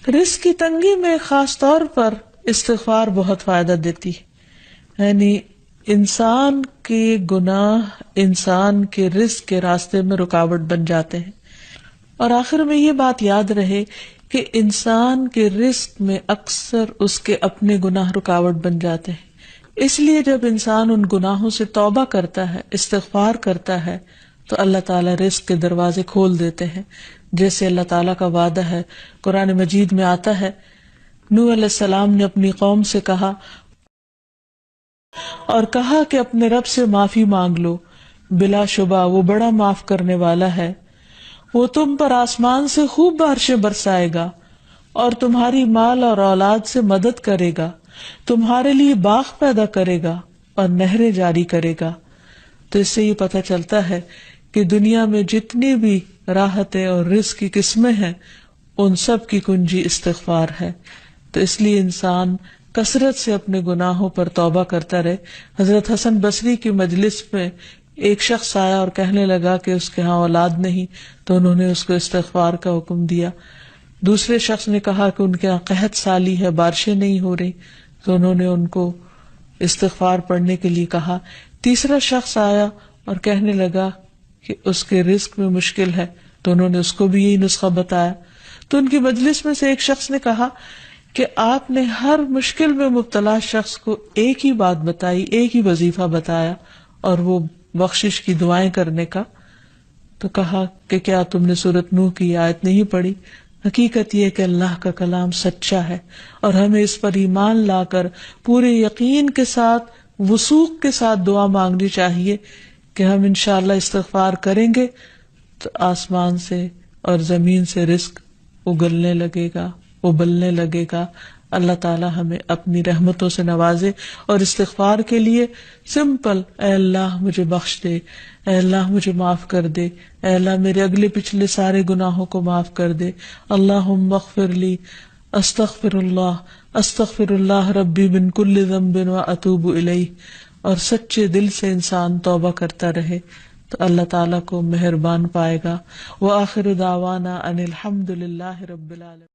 رزق کی تنگی میں خاص طور پر استغفار بہت فائدہ دیتی ہے، یعنی انسان کے گناہ انسان کے رزق کے راستے میں رکاوٹ بن جاتے ہیں. اور آخر میں یہ بات یاد رہے کہ انسان کے رزق میں اکثر اس کے اپنے گناہ رکاوٹ بن جاتے ہیں. اس لیے جب انسان ان گناہوں سے توبہ کرتا ہے، استغفار کرتا ہے، تو اللہ تعالیٰ رزق کے دروازے کھول دیتے ہیں، جیسے اللہ تعالیٰ کا وعدہ ہے. قرآن مجید میں آتا ہے، نوح علیہ السلام نے اپنی قوم سے کہا کہ اپنے رب سے معافی مانگ لو، بلا شبہ وہ بڑا معاف کرنے والا ہے. وہ تم پر آسمان سے خوب بارشیں برسائے گا اور تمہاری مال اور اولاد سے مدد کرے گا، تمہارے لیے باغ پیدا کرے گا اور نہریں جاری کرے گا. تو اس سے یہ پتہ چلتا ہے کہ دنیا میں جتنی بھی راحتیں اور رزق کی قسمیں ہیں، ان سب کی کنجی استغفار ہے. تو اس لیے انسان کثرت سے اپنے گناہوں پر توبہ کرتا رہے. حضرت حسن بصری کی مجلس میں ایک شخص آیا اور کہنے لگا کہ اس کے ہاں اولاد نہیں، تو انہوں نے اس کو استغفار کا حکم دیا. دوسرے شخص نے کہا کہ ان کے ہاں قحط سالی ہے، بارشیں نہیں ہو رہی، تو انہوں نے ان کو استغفار پڑھنے کے لیے کہا. تیسرا شخص آیا اور کہنے لگا کہ اس کے رزق میں مشکل ہے، تو انہوں نے اس کو بھی یہی نسخہ بتایا. تو ان کی مجلس میں سے ایک شخص نے کہا کہ آپ نے ہر مشکل میں مبتلا شخص کو ایک ہی بات بتائی، ایک ہی وظیفہ بتایا، اور وہ بخشش کی دعائیں کرنے کا. تو کہا کہ کیا تم نے سورۃ نوح کی آیت نہیں پڑھی؟ حقیقت یہ کہ اللہ کا کلام سچا ہے اور ہمیں اس پر ایمان لا کر پورے یقین کے ساتھ، وثوق کے ساتھ دعا مانگنی چاہیے کہ ہم انشاءاللہ استغفار کریں گے تو آسمان سے اور زمین سے رزق اگلنے لگے گا، ابلنے لگے گا. اللہ تعالی ہمیں اپنی رحمتوں سے نوازے. اور استغفار کے لیے سمپل، اے اللہ مجھے بخش دے، اے اللہ مجھے معاف کر دے، اے اللہ میرے اگلے پچھلے سارے گناہوں کو معاف کر دے. اللہم اغفر لی، استغفر اللہ ربی من کل ذنب واتوب الیہ. اور سچے دل سے انسان توبہ کرتا رہے تو اللہ تعالیٰ کو مہربان پائے گا. وآخر دعوانا ان الحمد للہ رب العالمین.